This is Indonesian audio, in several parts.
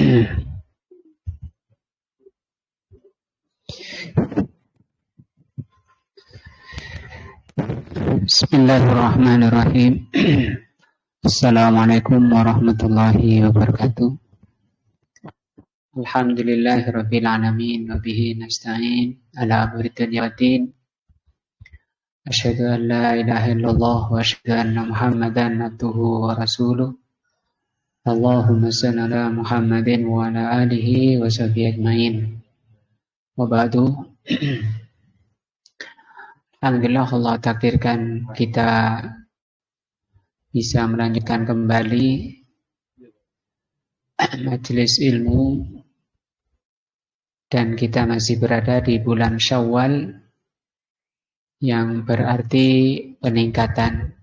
Bismillahirrahmanirrahim. Assalamualaikum warahmatullahi wabarakatuh. Alhamdulillahirabbil alamin wa bihi nasta'in ala amri dunya waddin. Asyhadu an la ilaha illallah wa asyhadu anna Muhammadan abduhu wa rasuluh. Allahumma shalli ala Muhammadin wa ala alihi wa sahbihi ajmain. Wa ba'du. Alhamdulillah Allah takdirkan kita bisa melanjutkan kembali majelis ilmu dan kita masih berada di bulan Syawal yang berarti peningkatan.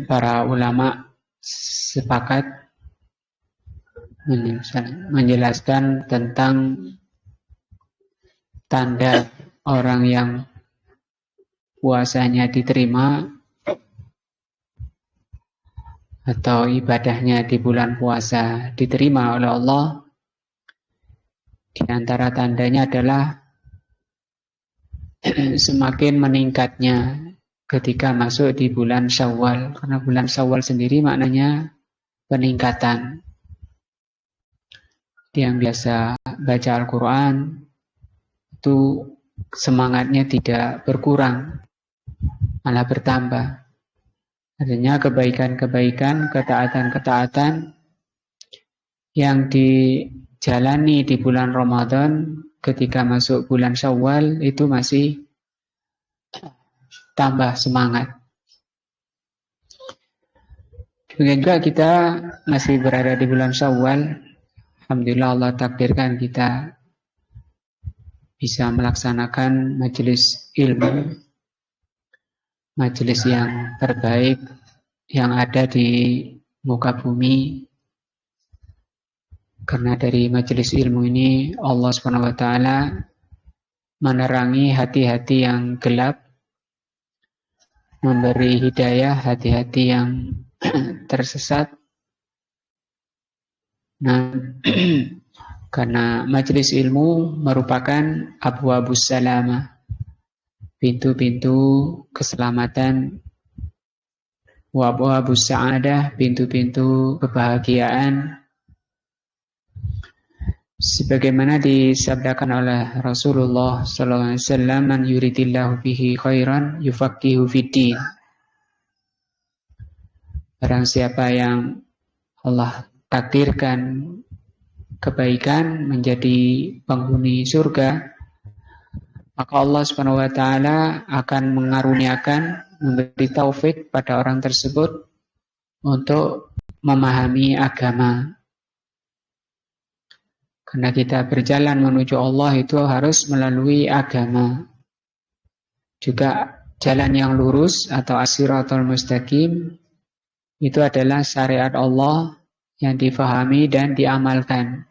Para ulama sepakat menjelaskan tentang tanda orang yang puasanya diterima atau ibadahnya di bulan puasa diterima oleh Allah. Di antara tandanya adalah semakin meningkatnya ketika masuk di bulan Syawal, karena bulan Syawal sendiri maknanya peningkatan. Yang biasa baca Al-Quran itu semangatnya tidak berkurang, malah bertambah. Artinya kebaikan-kebaikan, ketaatan-ketaatan yang dijalani di bulan Ramadan ketika masuk bulan Syawal itu masih tambah semangat. Demikian juga kita masih berada di bulan Syawal. Alhamdulillah Allah takdirkan kita bisa melaksanakan majelis ilmu, majelis yang terbaik yang ada di muka bumi. Karena dari majelis ilmu ini Allah SWT menerangi hati-hati yang gelap, memberi hidayah hati-hati yang tersesat. Nah, karena majelis ilmu merupakan abwabus salamah, pintu-pintu keselamatan, wa abwabus sa'adah, pintu-pintu kebahagiaan. Sebagaimana disabdakan oleh Rasulullah SAW, man yuridillahu bihi khairan yufaqihu fiddin. Barang siapa yang Allah takdirkan kebaikan menjadi penghuni surga, maka Allah SWT akan mengaruniakan, memberi taufik pada orang tersebut untuk memahami agama. Karena kita berjalan menuju Allah itu harus melalui agama. Juga jalan yang lurus atau as-siratal mustaqim itu adalah syariat Allah yang difahami dan diamalkan.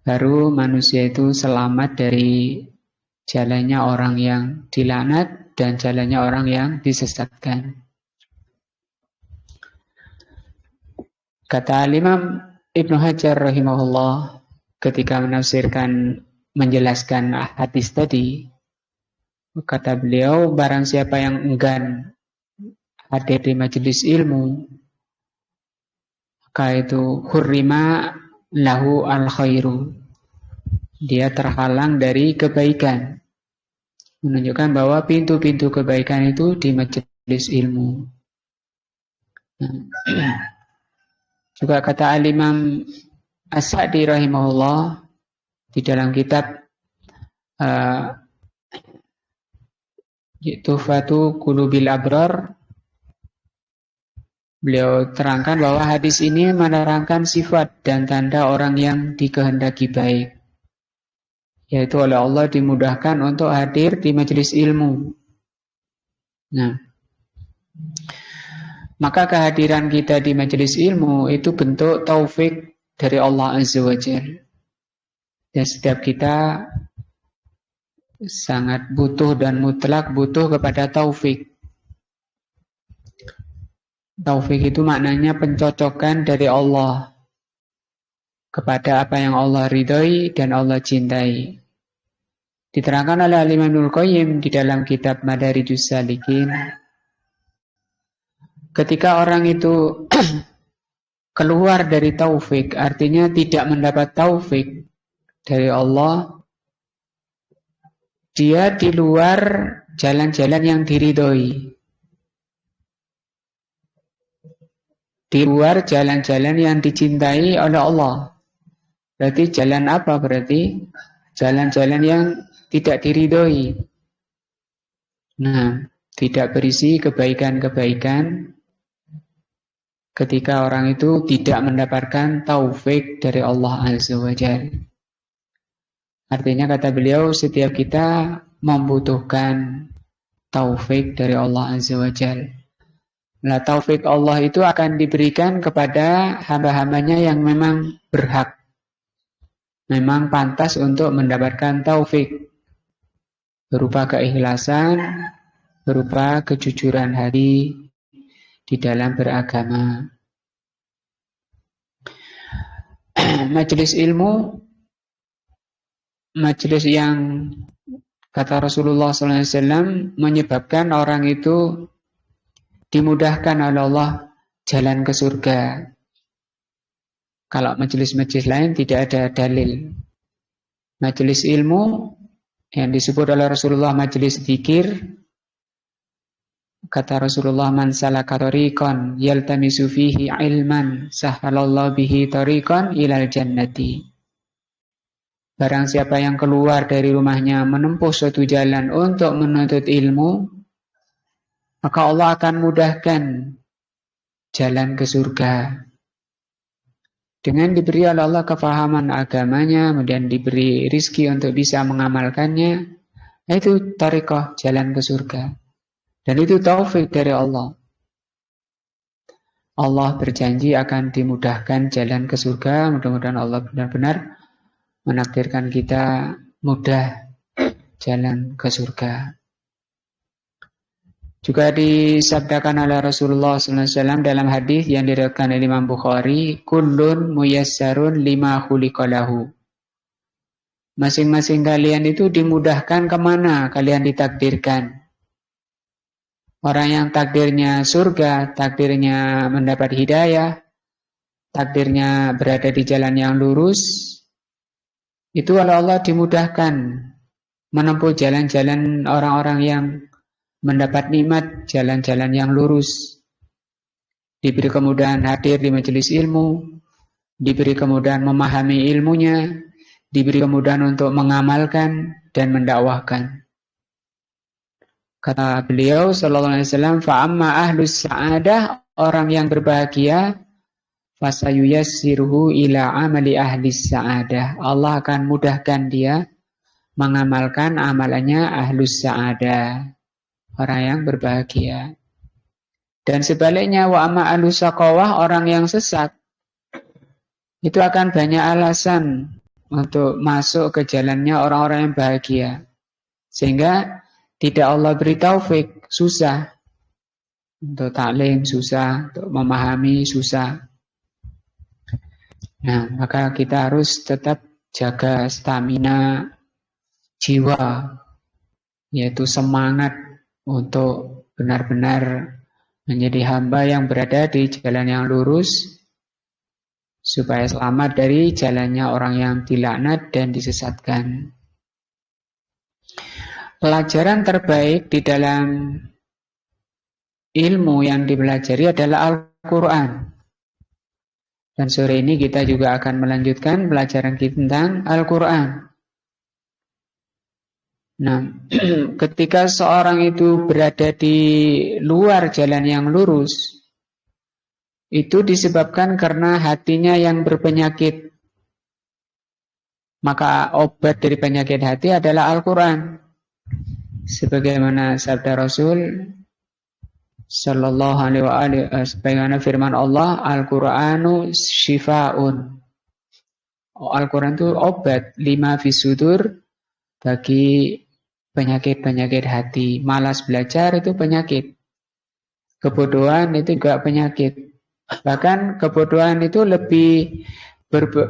Baru manusia itu selamat dari jalannya orang yang dilaknat dan jalannya orang yang disesatkan. Kata Imam Ibnu Hajar rahimahullah ketika menjelaskan hadis tadi, kata beliau, barang siapa yang enggan hadir di majelis ilmu, maka itu hurrima lahu al-khairu, dia terhalang dari kebaikan. Menunjukkan bahwa pintu-pintu kebaikan itu di majelis ilmu. Juga kata Al-Imam As-Sa'di rahimahullah di dalam kitab Tuhfatu Qulubil Abrar, beliau terangkan bahwa hadis ini menerangkan sifat dan tanda orang yang dikehendaki baik, yaitu oleh Allah dimudahkan untuk hadir di majelis ilmu. Nah, maka kehadiran kita di majelis ilmu itu bentuk taufik dari Allah Azza wa Jalla. Dan setiap kita sangat butuh dan mutlak butuh kepada taufik. Taufik itu maknanya pencocokan dari Allah kepada apa yang Allah ridhoi dan Allah cintai. Diterangkan oleh Imam Ibnul Qayyim di dalam kitab Madarijus Salikin, ketika orang itu keluar dari taufik, artinya tidak mendapat taufik dari Allah, dia di luar jalan-jalan yang diridhoi. Di luar jalan-jalan yang dicintai oleh Allah. Berarti jalan apa berarti? Jalan-jalan yang tidak diridhoi. Nah, tidak berisi kebaikan-kebaikan ketika orang itu tidak mendapatkan taufik dari Allah Azza wa Jalla. Artinya kata beliau, setiap kita membutuhkan taufik dari Allah Azza wa Jalla. Nah, taufik Allah itu akan diberikan kepada hamba-hambanya yang memang berhak, memang pantas untuk mendapatkan taufik, berupa keikhlasan, berupa kejujuran hati di dalam beragama. Majelis ilmu, majelis yang kata Rasulullah SAW menyebabkan orang itu dimudahkan oleh Allah jalan ke surga. Kalau majelis-majelis lain tidak ada dalil. Majelis ilmu yang disebut oleh Rasulullah majelis zikir, kata Rasulullah, man salaka tariqan yaltamisu fihi ilman sahhalallahu bihi tariqan ilal jannati. Barang siapa yang keluar dari rumahnya menempuh suatu jalan untuk menuntut ilmu, maka Allah akan mudahkan jalan ke surga. Dengan diberi oleh Allah kefahaman agamanya, kemudian diberi rizki untuk bisa mengamalkannya, itu tariqah jalan ke surga. Dan itu taufik dari Allah. Allah berjanji akan dimudahkan jalan ke surga. Mudah-mudahan Allah benar-benar menakdirkan kita mudah jalan ke surga. Juga disabdakan oleh Rasulullah SAW dalam hadis yang diriwayatkan oleh Imam Bukhari, kullun muyassarun lima khuliqalahu. Masing-masing kalian itu dimudahkan kemana kalian ditakdirkan. Orang yang takdirnya surga, takdirnya mendapat hidayah, takdirnya berada di jalan yang lurus, itu oleh Allah dimudahkan menempuh jalan-jalan orang-orang yang mendapat nikmat, jalan-jalan yang lurus. Diberi kemudahan hadir di majelis ilmu, diberi kemudahan memahami ilmunya, diberi kemudahan untuk mengamalkan dan mendakwahkan. Kata beliau sallallahu alaihi wasallam, fa amma ahlus sa'adah, orang yang berbahagia, fasayuyassiruhu ila amali ahlis sa'adah. Allah akan mudahkan dia mengamalkan amalannya ahlus sa'adah, orang yang berbahagia. Dan sebaliknya, wa amma ahlus saqawah, orang yang sesat, itu akan banyak alasan untuk masuk ke jalannya orang-orang yang bahagia. Sehingga tidak Allah beri taufik, susah. Untuk taklim susah, untuk memahami susah. Nah, maka kita harus tetap jaga stamina jiwa, yaitu semangat untuk benar-benar menjadi hamba yang berada di jalan yang lurus, supaya selamat dari jalannya orang yang dilaknat dan disesatkan. Pelajaran terbaik di dalam ilmu yang dipelajari adalah Al-Quran. Dan sore ini kita juga akan melanjutkan pelajaran kita tentang Al-Quran. Nah, ketika seorang itu berada di luar jalan yang lurus, itu disebabkan karena hatinya yang berpenyakit. Maka obat dari penyakit hati adalah Al-Quran. Sebagaimana sabda Rasul sallallahu alaihi wasallam, sebagaimana firman Allah, Al-Qur'anu syifaun. Al-Quran itu obat, lima fisudur, bagi penyakit-penyakit hati. Malas belajar itu penyakit. Kebodohan itu juga penyakit. Bahkan kebodohan itu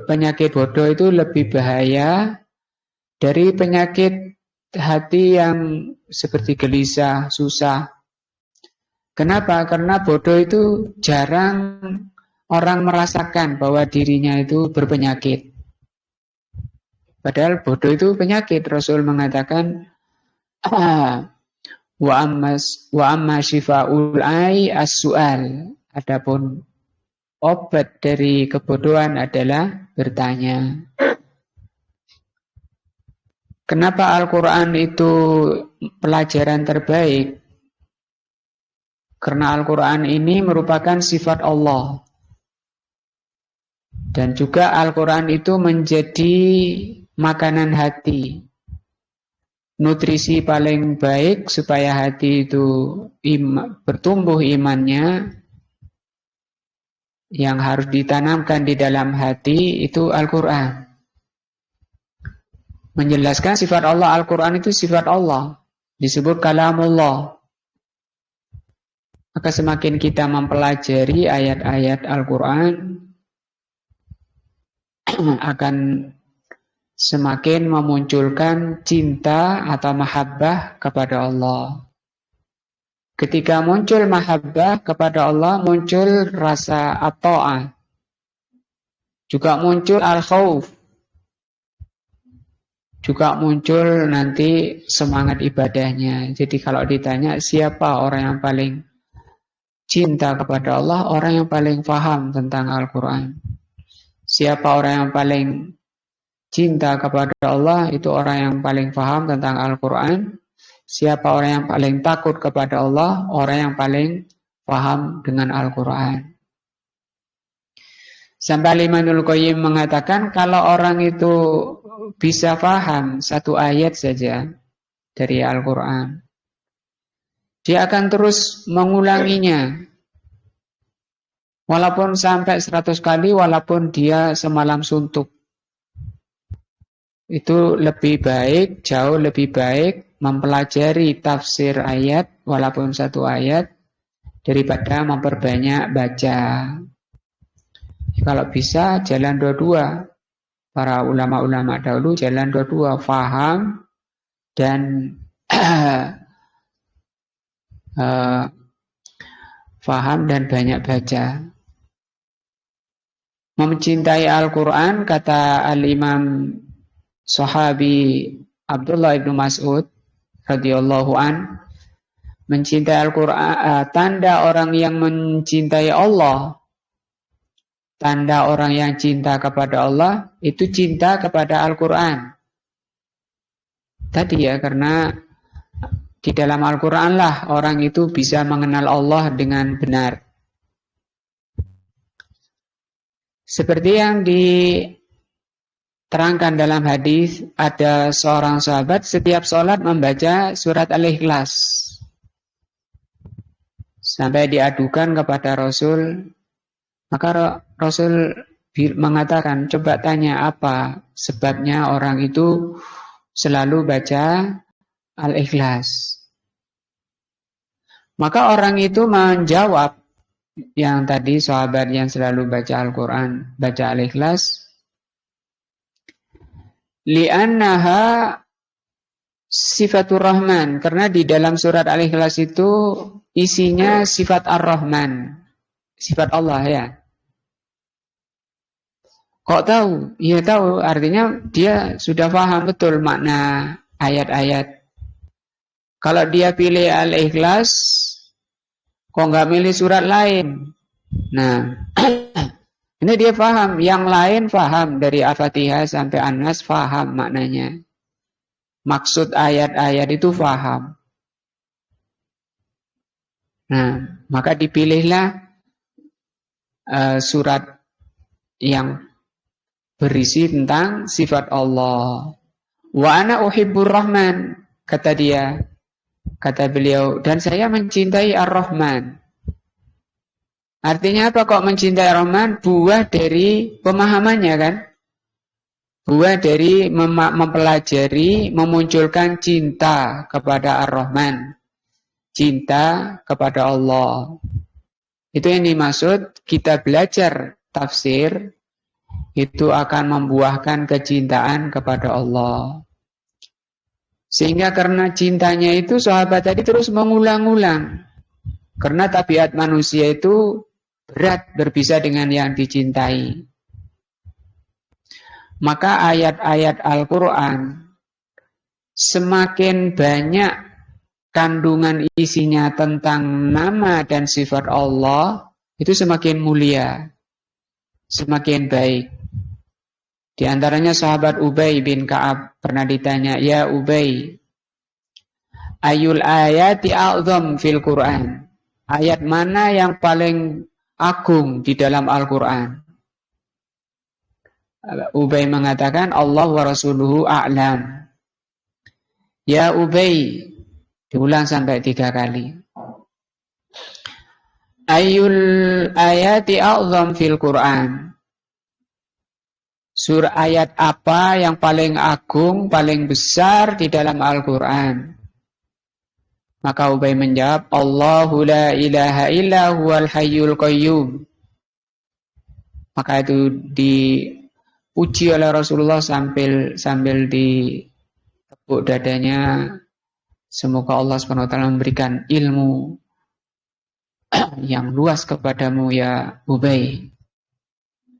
penyakit bodoh itu lebih bahaya dari penyakit hati yang seperti gelisah, susah. Kenapa? Karena bodoh itu jarang orang merasakan bahwa dirinya itu berpenyakit. Padahal bodoh itu penyakit. Rasul mengatakan, wa amma shifa'ul ai as-su'al. Adapun obat dari kebodohan adalah bertanya. Kenapa Al-Quran itu pelajaran terbaik? Karena Al-Quran ini merupakan sifat Allah. Dan juga Al-Quran itu menjadi makanan hati. Nutrisi paling baik supaya hati itu bertumbuh imannya, yang harus ditanamkan di dalam hati itu Al-Quran. Menjelaskan sifat Allah, Al-Quran itu sifat Allah. Disebut kalamullah. Maka semakin kita mempelajari ayat-ayat Al-Quran, akan semakin memunculkan cinta atau mahabbah kepada Allah. Ketika muncul mahabbah kepada Allah, muncul rasa at-ta'ah. Juga muncul al-khawf. Juga muncul nanti semangat ibadahnya. Jadi kalau ditanya siapa orang yang paling cinta kepada Allah, orang yang paling paham tentang Al-Quran. Siapa orang yang paling cinta kepada Allah, itu orang yang paling paham tentang Al-Quran. Siapa orang yang paling takut kepada Allah, orang yang paling paham dengan Al-Quran. Sampai Ibnul Qayyim mengatakan, kalau orang itu bisa paham satu ayat saja dari Al-Quran, dia akan terus mengulanginya. Walaupun sampai 100 kali, walaupun dia semalam suntuk. Itu lebih baik, jauh lebih baik mempelajari tafsir ayat, walaupun satu ayat, daripada memperbanyak baca. Kalau bisa, jalan dua-dua. Para ulama-ulama dahulu jalan dua-dua, faham dan faham dan banyak baca. Mencintai Al-Quran, kata Al-Imam Sahabi Abdullah ibn Mas'ud radhiyallahu an, mencintai Al-Quran, tanda orang yang mencintai Allah, tanda orang yang cinta kepada Allah, itu cinta kepada Al-Quran. Tadi ya, karena di dalam Al-Quran lah orang itu bisa mengenal Allah dengan benar. Seperti yang diterangkan dalam hadis, ada seorang sahabat setiap sholat membaca surat Al-Ikhlas. Sampai diadukan kepada Rasul, maka Rasul mengatakan, coba tanya apa sebabnya orang itu selalu baca Al-Ikhlas. Maka orang itu menjawab, yang tadi sahabat yang selalu baca Al-Quran, baca Al-Ikhlas, li'annaha sifatur Rahman, karena di dalam surat Al-Ikhlas itu isinya sifat Ar-Rahman, sifat Allah ya. Kok tahu? Ya tahu, artinya dia sudah paham betul makna ayat-ayat. Kalau dia pilih Al-Ikhlas, kok nggak milih surat lain? Nah, ini dia paham. Yang lain paham, dari Al-Fatihah sampai An-Nas paham maknanya. Maksud ayat-ayat itu paham. Nah, maka dipilihlah surat yang berisi tentang sifat Allah. Wa ana uhibbur Rahman, kata dia. Kata beliau, dan saya mencintai Ar-Rahman. Artinya apa kok mencintai Ar-Rahman? Buah dari pemahamannya kan? Buah dari mempelajari, memunculkan cinta kepada Ar-Rahman. cinta kepada Allah. Itu yang dimaksud kita belajar tafsir itu akan membuahkan kecintaan kepada Allah. Sehingga karena cintanya itu sahabat tadi terus mengulang-ulang. Karena tabiat manusia itu berat berpisah dengan yang dicintai. Maka ayat-ayat Al-Quran semakin banyak kandungan isinya tentang nama dan sifat Allah, itu semakin mulia, semakin baik. Di antaranya sahabat Ubay bin Ka'ab pernah ditanya, "Ya Ubay, ayul ayati a'zam fil Qur'an?" Ayat mana yang paling agung di dalam Al-Quran? Ubay mengatakan, Allah wa rasuluhu a'lam. Ya Ubay, diulang sampai 3 kali. Ayul ayati a'zam fil Qur'an. Surah ayat apa yang paling agung, paling besar di dalam Al-Quran? Maka Ubay menjawab, Allahu la ilaha illa huwal hayyul qayyum. Maka itu dipuji oleh Rasulullah sambil ditepuk dadanya. Semoga Allah SWT memberikan ilmu yang luas kepadamu ya Ubay.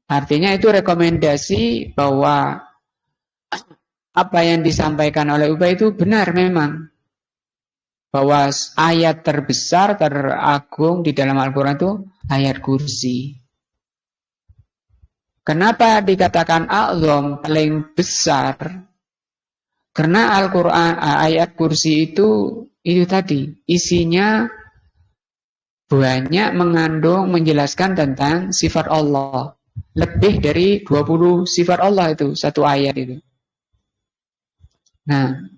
Artinya itu rekomendasi bahwa apa yang disampaikan oleh Ubay itu benar memang. Bahwa ayat terbesar, teragung di dalam Al-Quran itu ayat kursi. Kenapa dikatakan a'zam, paling besar? Karena Al-Quran, ayat kursi itu tadi, isinya banyak mengandung, menjelaskan tentang sifat Allah. Lebih dari 20 sifat Allah itu, satu ayat itu. Nah,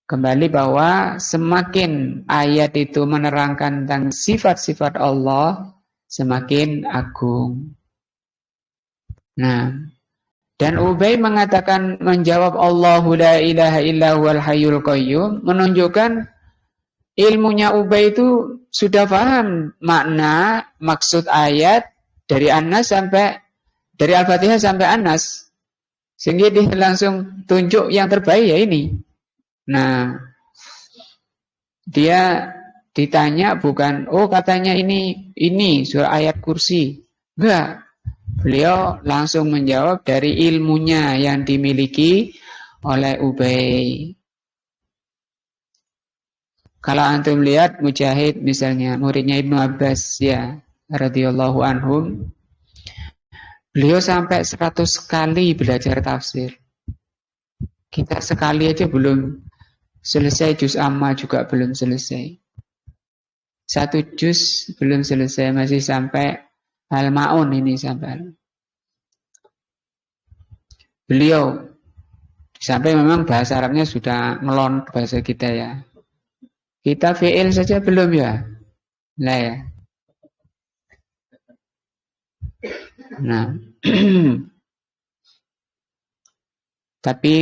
kembali bahwa semakin ayat itu menerangkan tentang sifat-sifat Allah, semakin agung. Nah, dan Ubay mengatakan, menjawab Allahu la ilaha illa huwal hayyul qayyum, menunjukkan ilmunya Ubay itu sudah paham makna, maksud ayat dari An-Nas sampai, dari Al-Fatihah sampai An-Nas. Sehingga dia langsung tunjuk yang terbaik ya ini. Nah, dia ditanya bukan, oh katanya ini surah ayat kursi. Enggak. Beliau langsung menjawab dari ilmunya yang dimiliki oleh Ubay. Kalau antum lihat Mujahid misalnya, muridnya Ibnu Abbas ya, radhiyallahu anhum, beliau sampai 100 kali belajar tafsir. Kita sekali aja belum selesai, juz amma juga belum selesai. 1 juz belum selesai, masih sampai Al-Ma'un ini sampai. Beliau sampai memang bahasa Arabnya sudah ngelon bahasa kita ya. Kita fi'il saja belum ya. Lah ya. Nah. Tapi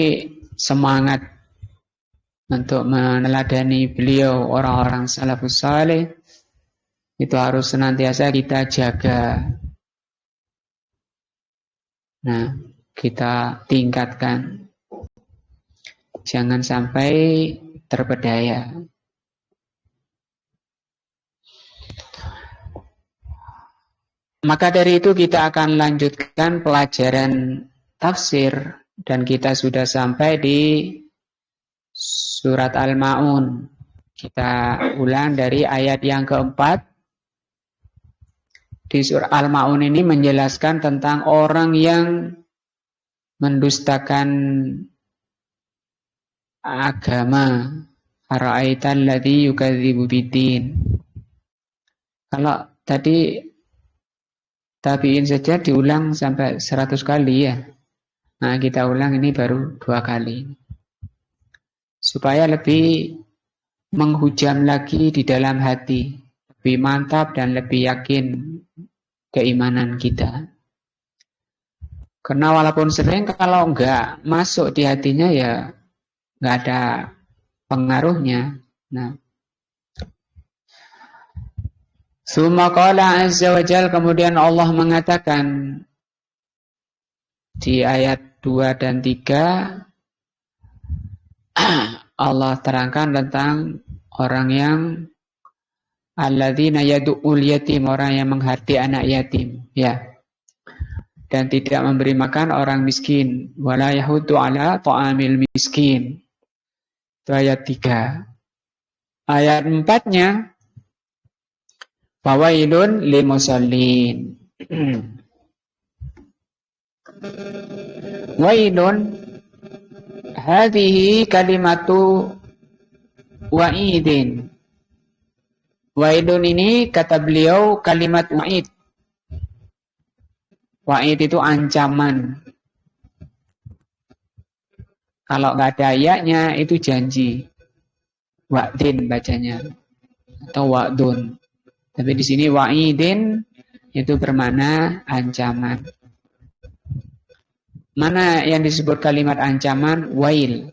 semangat untuk meneladani beliau, orang-orang salafus saleh, itu harus senantiasa kita jaga. Nah, kita tingkatkan. Jangan sampai terpedaya. Maka dari itu kita akan lanjutkan pelajaran tafsir. Dan kita sudah sampai di surat Al-Ma'un. Kita ulang dari ayat yang keempat. Di surat Al-Ma'un ini menjelaskan tentang orang yang mendustakan agama. Ara'aital ladzi yukadzibu biddin. Kalau tadi tabi'in saja diulang sampai 100 kali ya. Nah, kita ulang ini baru 2 kali. Supaya lebih menghujam lagi di dalam hati. Lebih mantap dan lebih yakin keimanan kita. Karena walaupun sering kalau enggak masuk di hatinya ya enggak ada pengaruhnya. Nah, Tsumma qala azza wa jalla, kemudian Allah mengatakan di ayat 2 dan 3, Allah terangkan tentang orang yang alladzina yad'ul yatim, orang yang menghati anak yatim, ya. Dan tidak memberi makan orang miskin, wala yahuddu ala ta'amil miskin. Itu ayat 3. Ayat 4-nya, fawailun lil musallin. Wailun hadhihi kalimatu wa'idin. Wailun ini kata beliau kalimat wa'id. Wa'id itu ancaman. Kalau nggak ada ayatnya itu janji. Wa'din bacanya atau wa'dun. Tapi di sini wa'idin itu bermakna ancaman. Mana yang disebut kalimat ancaman? Wail.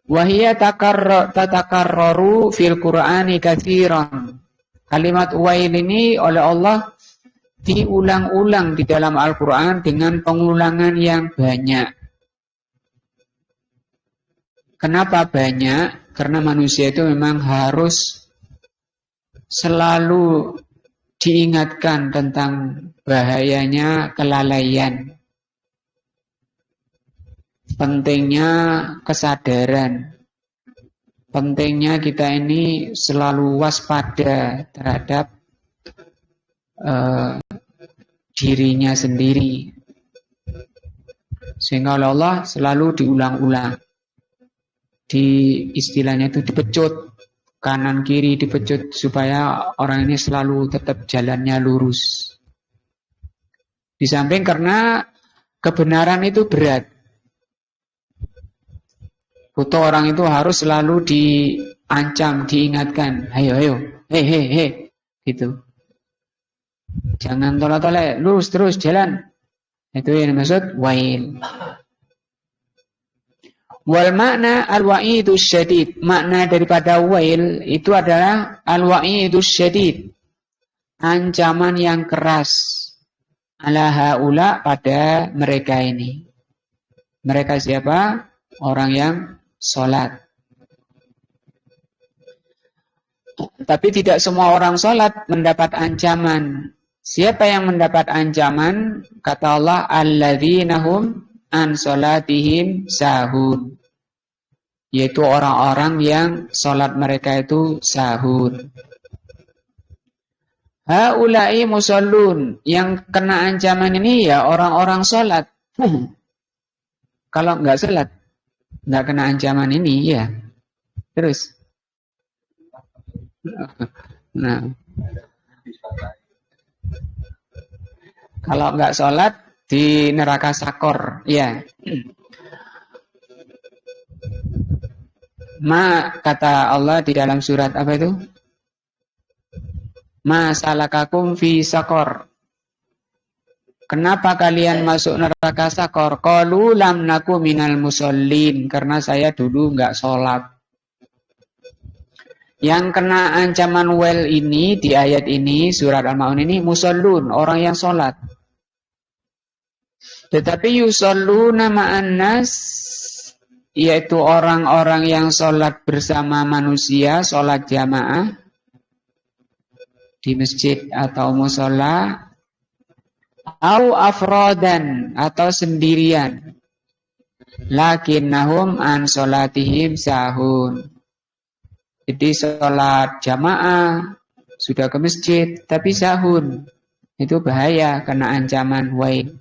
Wahia tatakarraru fil Qur'ani katsiran. Kalimat wail ini oleh Allah diulang-ulang di dalam Al-Qur'an dengan pengulangan yang banyak. Kenapa banyak? Karena manusia itu memang harus selalu diingatkan tentang bahayanya kelalaian. Pentingnya kesadaran. Pentingnya kita ini selalu waspada terhadap dirinya sendiri. Sehingga Allah selalu diulang-ulang. Istilahnya itu dipecut. Kanan kiri dipecut supaya orang ini selalu tetap jalannya lurus. Di samping karena kebenaran itu berat. Butuh orang itu harus selalu diancam, diingatkan. Ayo, hei, gitu. Jangan tolak-tolak, lurus terus jalan. Itu yang dimaksud wail. Wal makna al-wa'idus syadid. Makna daripada wail itu adalah al-wa'idus syadid. Ancaman yang keras. Ala haula, pada mereka ini. Mereka siapa? Orang yang sholat. Tapi tidak semua orang sholat mendapat ancaman. Siapa yang mendapat ancaman? Kata Allah, alladzina hum an sholatihim sahun. Yaitu orang-orang yang sholat mereka itu sahun. Haulai musallun. Yang kena ancaman ini ya orang-orang sholat. Kalau nggak sholat, nggak kena ancaman ini, ya. Terus. Nah. Kalau nggak sholat, di neraka sakor, ya. Kata Allah di dalam surat apa itu? Ma salakakum fi sakor. Kenapa kalian masuk neraka sakor? Qalu lam naku minal musallin. Karena saya dulu nggak sholat. Yang kena ancaman wail ini di ayat ini, surat Al-Ma'un ini, musallun, orang yang sholat. Tetapi yusalluna ma'an nas, yaitu orang-orang yang sholat bersama manusia, sholat jamaah di masjid atau mushola, au afrodan, atau sendirian. Lakinnahum an sholatihim sahun. Jadi sholat jamaah sudah ke masjid tapi sahun. Itu bahaya, kena ancaman wail.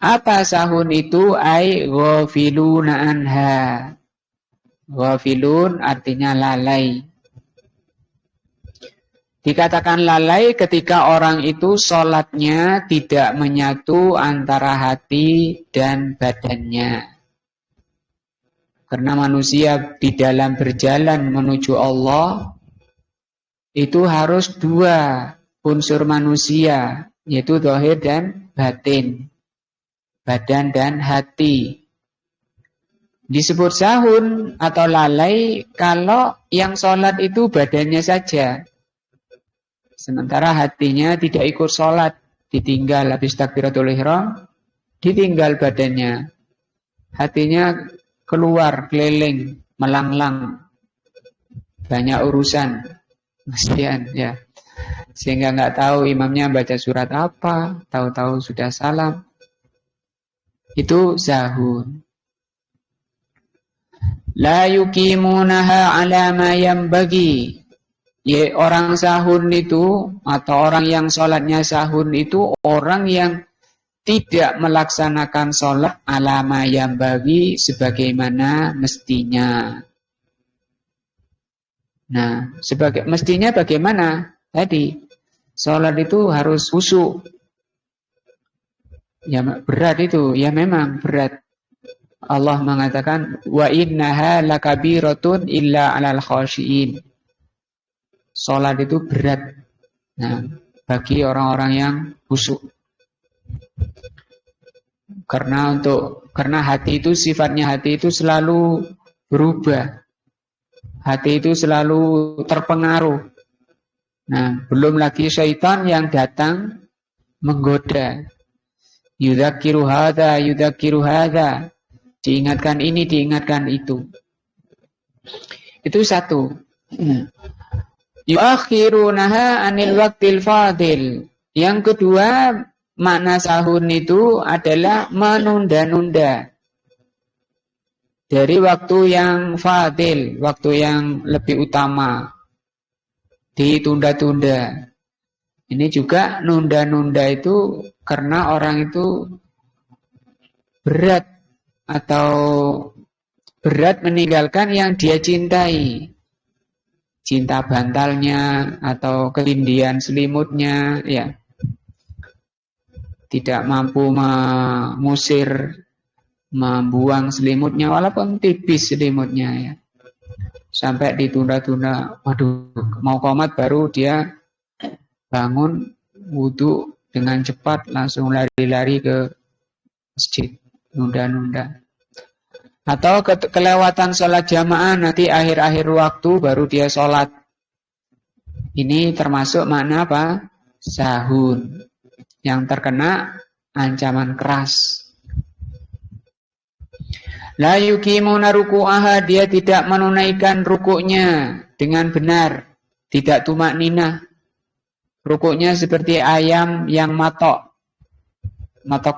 Apa sahun itu? Ai ghafiluna anha. Ghafilun artinya lalai. Dikatakan lalai ketika orang itu sholatnya tidak menyatu antara hati dan badannya. Karena manusia di dalam berjalan menuju Allah itu harus dua unsur manusia, yaitu zahir dan batin, badan dan hati. Disebut sahun atau lalai kalau yang sholat itu badannya saja. Sementara hatinya tidak ikut sholat. Ditinggal habis takbiratul ihram, ditinggal badannya. Hatinya keluar, keliling, melanglang. Banyak urusan. Kasihan ya. Sehingga nggak tahu imamnya baca surat apa, tahu-tahu sudah salam. Itu sahun. La yuqimunaha ala ma yanbaghi. Ya, orang sahun itu atau orang yang sholatnya sahun itu orang yang tidak melaksanakan sholat ala ma yanbaghi sebagaimana mestinya. Nah, mestinya bagaimana? Tadi sholat itu harus khusyuk. Ya berat itu, ya memang berat. Allah mengatakan wa innaha lakabiratun illa 'alal khashiin. Salat itu berat. Nah, bagi orang-orang yang khusyuk. Karena hati itu sifatnya hati itu selalu berubah. Hati itu selalu terpengaruh. Nah, belum lagi syaitan yang datang menggoda. Yudzakiru hadza. Diingatkan ini, diingatkan itu. Itu satu. Yuakhirunaha anil waqtil fadil. Yang kedua, makna sahun itu adalah menunda-nunda. Dari waktu yang fadil, waktu yang lebih utama. Ditunda-tunda. Ini juga nunda-nunda itu karena orang itu berat atau berat meninggalkan yang dia cintai. Cinta bantalnya atau kelindian selimutnya, ya. Tidak mampu mengusir, membuang selimutnya walaupun tipis selimutnya, ya. Sampai ditunda-tunda, waduh, mau qomat baru dia bangun wudu dengan cepat langsung lari-lari ke masjid. Nunda-nunda. Atau kelewatan sholat jamaah nanti akhir-akhir waktu baru dia sholat. Ini termasuk makna apa? Sahun. Yang terkena ancaman keras. La yuqimuna ruku'aha, dia tidak menunaikan rukuknya dengan benar. Tidak tumak ninah. Rukuknya seperti ayam yang matok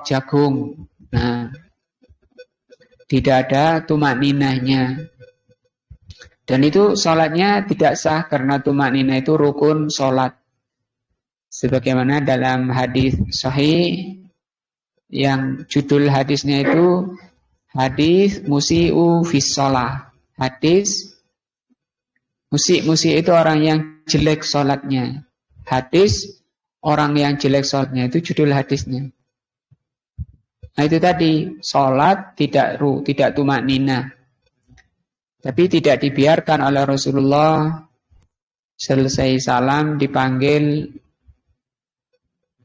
jagung. Nah, tidak ada tumak ninahnya. Dan itu sholatnya tidak sah karena tumak ninah itu rukun sholat. Sebagaimana dalam hadis sahih yang judul hadisnya itu hadis musi'u fis sholah. Hadis musi' itu orang yang jelek sholatnya. Hadis orang yang jelek sholatnya itu judul hadisnya. Nah itu tadi, sholat tidak tumak ninah. Tapi tidak dibiarkan oleh Rasulullah. Selesai salam dipanggil,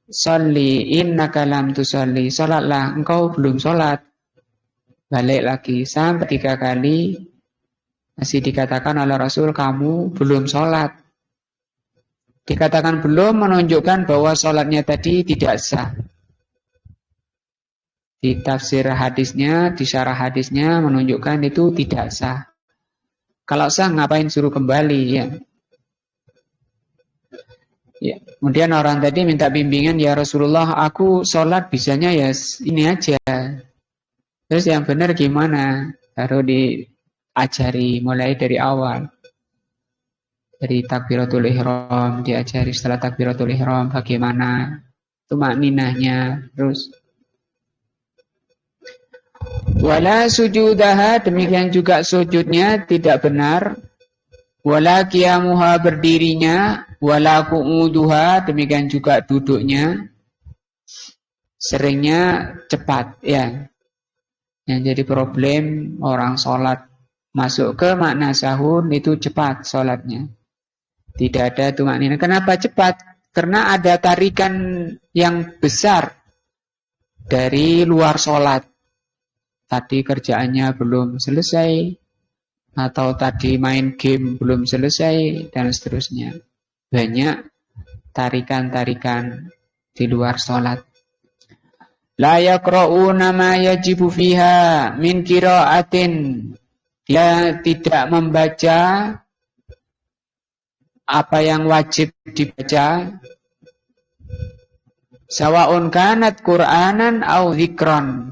sholli innaka lam tusolli. Sholatlah, engkau belum sholat. Balik lagi sampai 3 kali. Masih dikatakan oleh Rasul, kamu belum sholat. Dikatakan belum menunjukkan bahwa sholatnya tadi tidak sah. Di tafsir hadisnya, di syarah hadisnya menunjukkan itu tidak sah. Kalau sah ngapain suruh kembali, ya? Ya. Kemudian orang tadi minta bimbingan, ya Rasulullah, aku sholat bisanya ya ini aja. Terus yang benar gimana? Harus diajari mulai dari awal. Dari takbiratul ihram diajari, setelah takbiratul ihram bagaimana tumak ninahnya, terus wala sujudaha, demikian juga sujudnya tidak benar. Wala qiyamuha, berdirinya. Wala qu'uduha, demikian juga duduknya. Seringnya cepat, ya. Yang jadi problem orang sholat masuk ke makna sahun itu cepat sholatnya. Tidak ada tumak ninah. Kenapa cepat? Karena ada tarikan yang besar dari luar sholat. tadi kerjaannya belum selesai, atau tadi main game belum selesai, dan seterusnya. Banyak tarikan-tarikan di luar sholat. La yaqra'una ma yajibu fiha min qira'atin. Dia tidak membaca apa yang wajib dibaca. Sawa'un kanat Qur'anan au dzikron.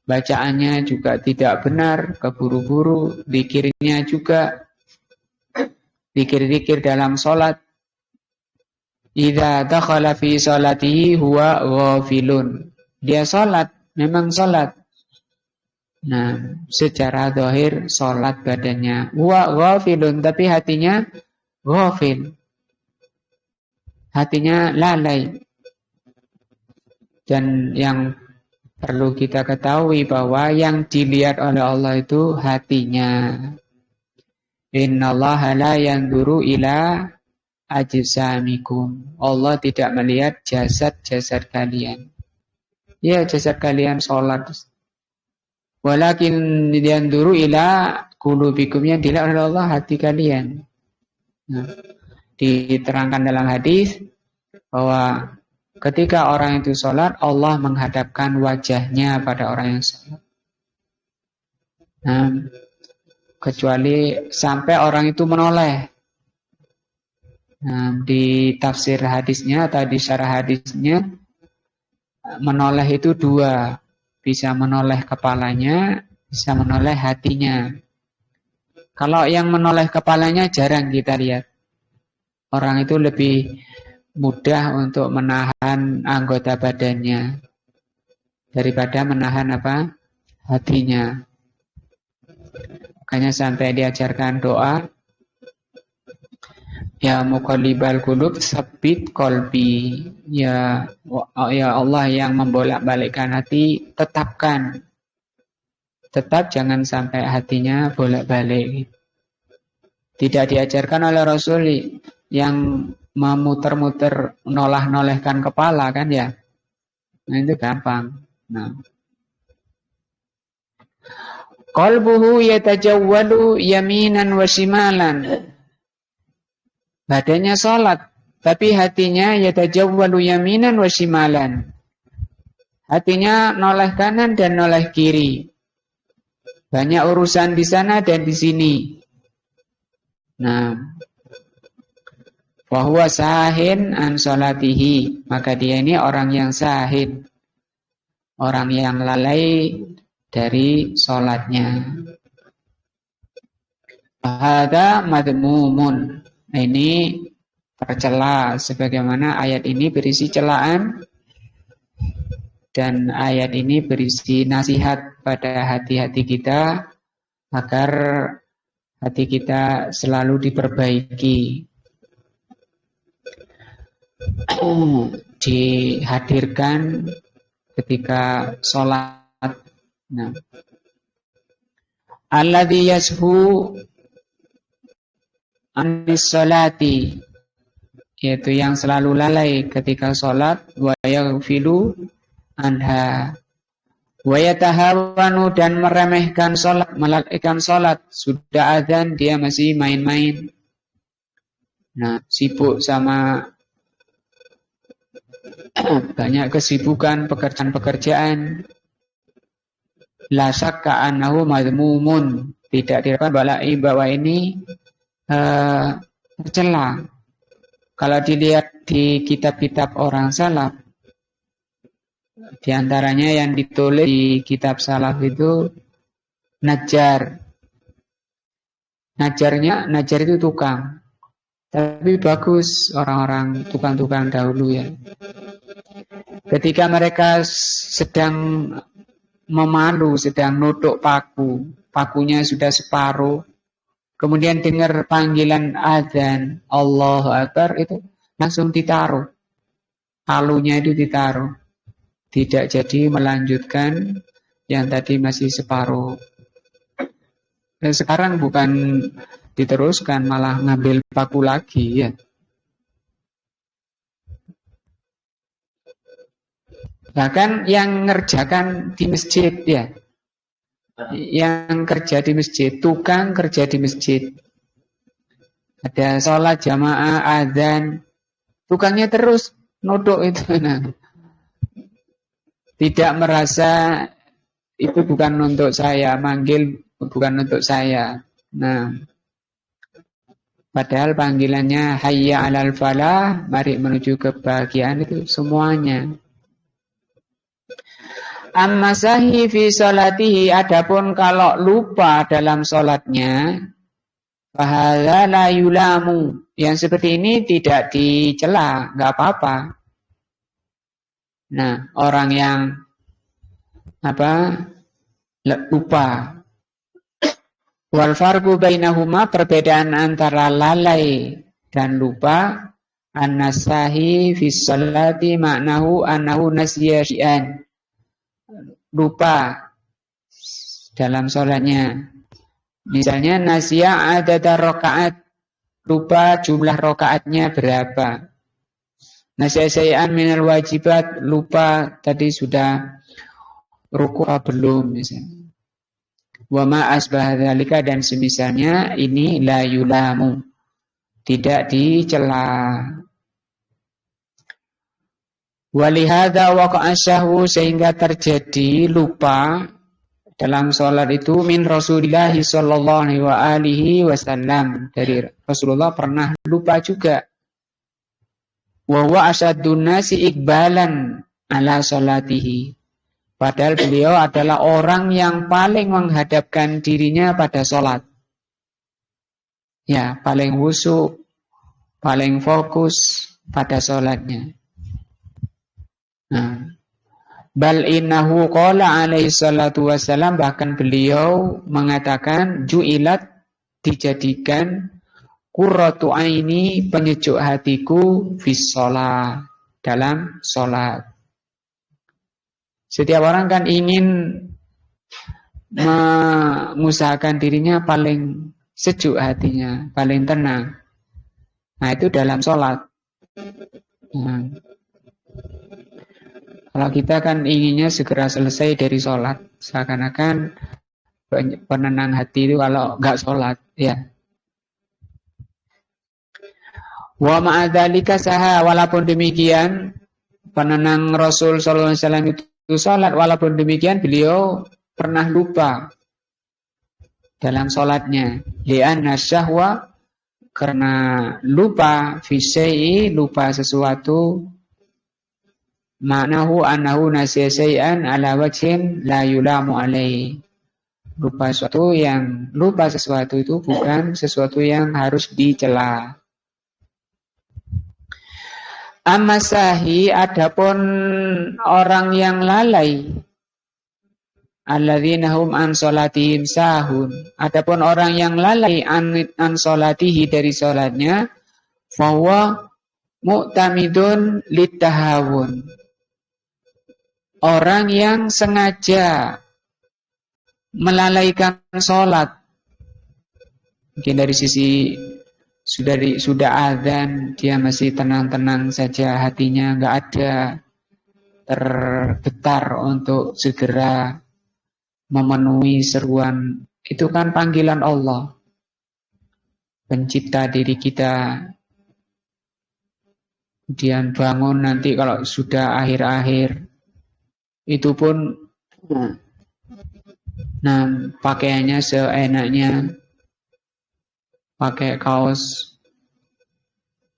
Bacaannya juga tidak benar, keburu-buru, zikirnya juga zikir-zikir dalam sholat. Idza dakhala fi sholatihi huwa ghafilun. Dia sholat, memang sholat. Nah, secara zahir sholat badannya huwa ghafilun, tapi hatinya ghafil. Hatinya lalai. Dan yang perlu kita ketahui bahwa yang dilihat oleh Allah itu hatinya. Innallaha la yanzuru ila ajsamikum. Allah tidak melihat jasad-jasad kalian. Ya, jasad kalian sholat. Walakin yanzuru ila qulubikum, yang dilihat oleh Allah hati kalian. Nah, diterangkan dalam hadis bahwa ketika orang itu sholat, Allah menghadapkan wajahnya pada orang yang sholat. Nah, kecuali sampai orang itu menoleh. Nah, di tafsir hadisnya atau di syarah hadisnya, menoleh itu dua. Bisa menoleh kepalanya, bisa menoleh hatinya. Kalau yang menoleh kepalanya jarang kita lihat. Orang itu lebih mudah untuk menahan anggota badannya daripada menahan apa? Hatinya. Makanya sampai diajarkan doa, ya muqallibal qulub tsabbit qalbi. Ya Allah yang membolak-balikkan hati, tetapkan. Tetap jangan sampai hatinya bolak-balik. Tidak diajarkan oleh Rasul yang memutar-mutar, nolah-nolehkan kepala kan ya. Nah itu gampang. Nah, qalbuhu yatajawwalu yaminan wa shimalan. Badannya sholat, tapi hatinya yatajawwalu yaminan wa shimalan. Hatinya noleh kanan dan noleh kiri. Banyak urusan di sana dan di sini. Nah, wa huwa sahin an sholatihi, maka dia ini orang yang sahin, orang yang lalai dari sholatnya. Hada madmumun. Nah, ini tercela, sebagaimana ayat ini berisi celaan dan ayat ini berisi nasihat pada hati-hati kita agar hati kita selalu diperbaiki. Dihadirkan ketika sholat. Nah, alladzi yashu anis sholati, yaitu yang selalu lalai ketika sholat, wa yaghfilu anha, wa yatahawanu, dan meremehkan sholat, melalaikan sholat. Sudah adzan dia masih main-main. Nah, sibuk sama banyak kesibukan, pekerjaan-pekerjaan. La syakka annahu madmumun, tidak diragukan bahwa ini tercela. Kalau dilihat di kitab-kitab orang salaf, di antaranya yang ditulis di kitab salaf itu Najjar. Najjar itu tukang. Tapi bagus orang-orang tukang-tukang dahulu ya. Ketika mereka sedang memalu, sedang nutuk paku, pakunya sudah separuh, kemudian dengar panggilan adzan, Allahu Akbar, itu langsung ditaruh. Palunya itu ditaruh. Tidak jadi melanjutkan yang tadi masih separuh. Dan sekarang bukan diteruskan, malah ngambil paku lagi ya. Bahkan yang ngerjakan di masjid ya, yang kerja di masjid, tukang kerja di masjid. Ada sholat jamaah, adzan, tukangnya terus nodok itu. Nah, tidak merasa itu bukan untuk saya, manggil bukan untuk saya. Nah, padahal panggilannya hayya 'alal falah, mari menuju kebahagiaan itu semuanya. Amma sahi fi sholatihi, adapun kalau lupa dalam sholatnya, fahadza la yulamu, yang seperti ini tidak dicela, nggak apa-apa. Nah, orang yang lupa. Wal farqu bainahuma, perbedaan antara lalai dan lupa, an-nasahi fi sholati maknahu annahu nasiya syai'an. Lupa dalam sholatnya. Misalnya nasiya adada rakaat, lupa jumlah rakaatnya berapa. Nasiya syai'an minal wajibat, lupa tadi sudah ruku' belum misalnya. Wa ma asbah dzalika, dan semisalnya ini la yulamu, tidak dicela. Walihada waqa'a syahwu, sehingga terjadi lupa dalam sholat itu min Rasulillah sallallahu alaihi wasallam, dari Rasulullah pernah lupa juga. Wa huwa asaddun nasi iqbalan ala sholatihi, padahal beliau adalah orang yang paling menghadapkan dirinya pada sholat. Ya, paling khusyuk, paling fokus pada sholatnya. Nah, bal innahu qala alaihi salatu wassalam, bahkan beliau mengatakan ju'ilat, dijadikan qurratu aini, penyejuk hatiku, fis shalah, dalam sholat. Setiap orang kan ingin mengusahakan dirinya paling sejuk hatinya, paling tenang. Nah, itu dalam sholat. Nah, kalau kita kan inginnya segera selesai dari sholat, seakan-akan penenang hati itu kalau nggak sholat, ya. Wa ma'adzalika saha, walaupun demikian penenang Rasul sallallahu alaihi wasallam itu sholat, walaupun demikian beliau pernah lupa dalam sholatnya. Li'anna syahwa, karena lupa fi syai'i, lupa sesuatu, maknahu annahu nasiya syai'an ala wajhin la yulamu alaihi. Lupa sesuatu itu bukan sesuatu yang harus dicela. Amma sahi, adapun orang yang lalai, alladzina hum an sholatihim sahun, adapun orang yang lalai an sholatihi, dari sholatnya, fahuwa mu'tamidun litahawun, orang yang sengaja melalaikan sholat. Mungkin dari sisi sudah azan, dia masih tenang-tenang saja, hatinya nggak ada tergetar untuk segera memenuhi seruan. Itu kan panggilan Allah, pencipta diri kita. Kemudian bangun nanti kalau sudah akhir-akhir, itu pun pakaiannya seenaknya, pakai kaos,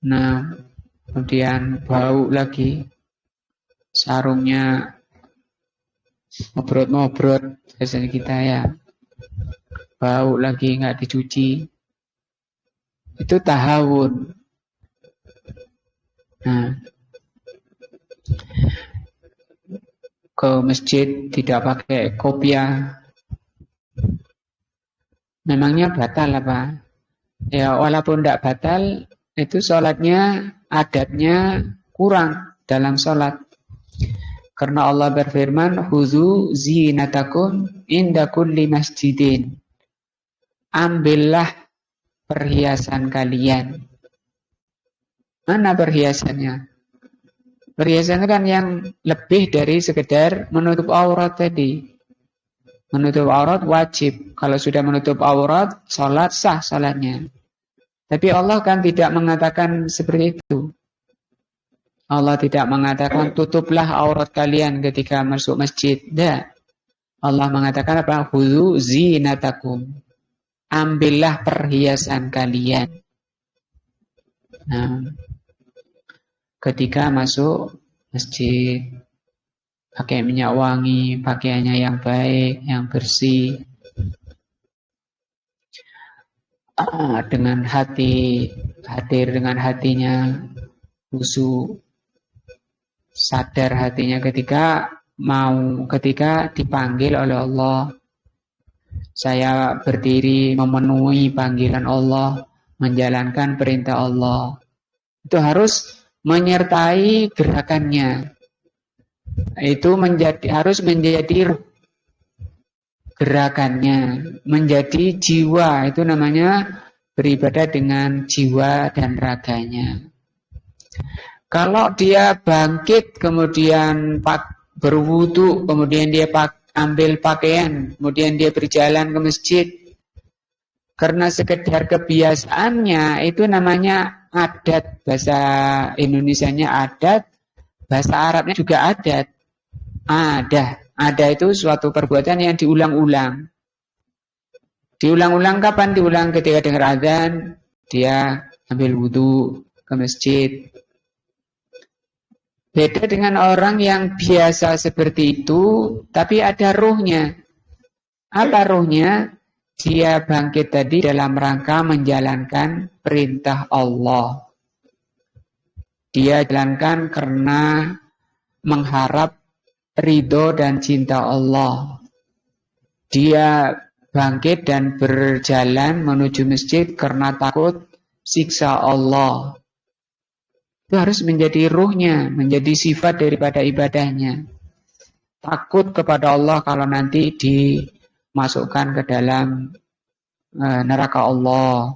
kemudian bau lagi, sarungnya ngobrol-ngobrol, biasanya kita ya, bau lagi nggak dicuci, itu tahawun. Ke masjid tidak pakai kopiah, memangnya batal apa? Ya, walaupun tidak batal, itu sholatnya, adabnya kurang dalam sholat. Karena Allah berfirman, Khudzu zinatakum inda kulli masjidin. Ambillah perhiasan kalian. Mana perhiasannya? Perhiasan itu kan yang lebih dari sekedar menutup aurat tadi. Menutup aurat wajib. Kalau sudah menutup aurat, sholat sah sholatnya. Tapi Allah kan tidak mengatakan seperti itu. Allah tidak mengatakan tutuplah aurat kalian ketika masuk masjid. Tidak. Allah mengatakan apa? Khudzu zinatakum. Ambillah perhiasan kalian. Nah, ketika masuk masjid, pakai minyak wangi, pakaiannya yang baik, yang bersih, dengan hati, hadir dengan hatinya, khusyuk, sadar hatinya ketika dipanggil oleh Allah. Saya berdiri memenuhi panggilan Allah, menjalankan perintah Allah. Itu harus menyertai gerakannya. Itu harus menjadi gerakannya, menjadi jiwa. Itu namanya beribadah dengan jiwa dan raganya. Kalau dia bangkit kemudian berwudu, kemudian dia ambil pakaian, kemudian dia berjalan ke masjid, karena sekedar kebiasaannya, itu namanya adat. Bahasa Indonesianya adat, bahasa Arabnya juga adat. Ada itu suatu perbuatan yang diulang-ulang. Diulang-ulang kapan? Diulang ketika dengar azan, dia ambil wudu ke masjid. Beda dengan orang yang biasa seperti itu, tapi ada ruhnya. Apa ruhnya? Dia bangkit tadi dalam rangka menjalankan perintah Allah. Dia jalankan karena mengharap ridho dan cinta Allah. Dia bangkit dan berjalan menuju masjid karena takut siksa Allah. Itu harus menjadi ruhnya, menjadi sifat daripada ibadahnya. Takut kepada Allah kalau nanti dimasukkan ke dalam neraka Allah.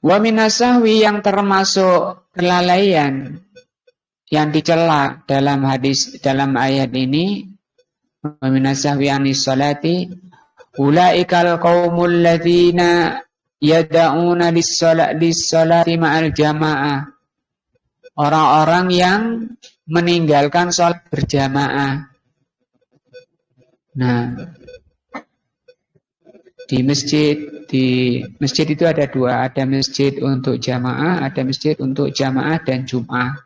Wa minasahwi, yang termasuk kelalaian yang dicela dalam ayat ini, wa minasahwi anis salati ulaikal qaumul ladzina yada'una lis-salati ma'al jamaah. Orang-orang yang meninggalkan sholat berjamaah. Nah, di masjid itu ada dua, ada masjid untuk jamaah, ada masjid untuk jamaah dan jum'ah.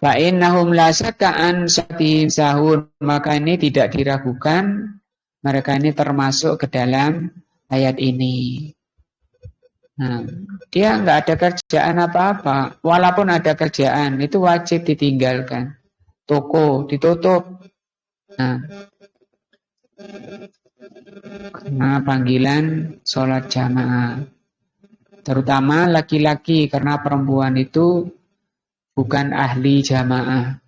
Fa innahum la syakka an salatihim sahun, maka ini tidak diragukan mereka ini termasuk ke dalam ayat ini. Nah, dia nggak ada kerjaan apa-apa, walaupun ada kerjaan itu wajib ditinggalkan. Toko ditutup. Nah, karena panggilan sholat jamaah, terutama laki-laki, karena perempuan itu bukan ahli jamaah.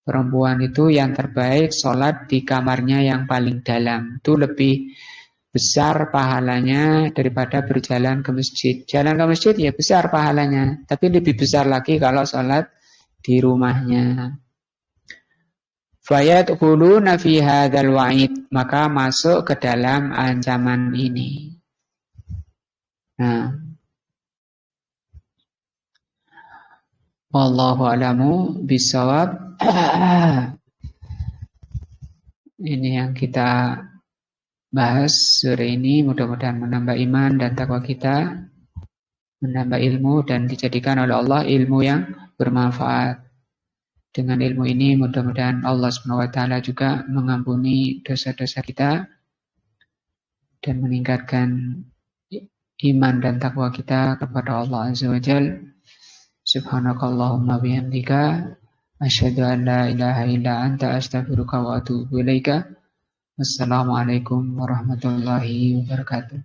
Perempuan itu yang terbaik sholat di kamarnya yang paling dalam. Itu lebih besar pahalanya daripada berjalan ke masjid. Jalan ke masjid ya besar pahalanya, tapi lebih besar lagi kalau sholat di rumahnya. Fayadkhuluna fi hadzal wa'id, maka masuk ke dalam ancaman ini. Nah, wallahu a'lamu bishawab. Ini yang kita bahas sore ini, mudah-mudahan menambah iman dan takwa kita, menambah ilmu dan dijadikan oleh Allah ilmu yang bermanfaat. Dengan ilmu ini mudah-mudahan Allah SWT juga mengampuni dosa-dosa kita dan meningkatkan iman dan takwa kita kepada Allah Azza wa Jalla. Subhanakallahumma bihamdika asyhadu an la ilaha illa anta astaghfiruka wa atubu ilaika. Wassalamualaikum warahmatullahi wabarakatuh.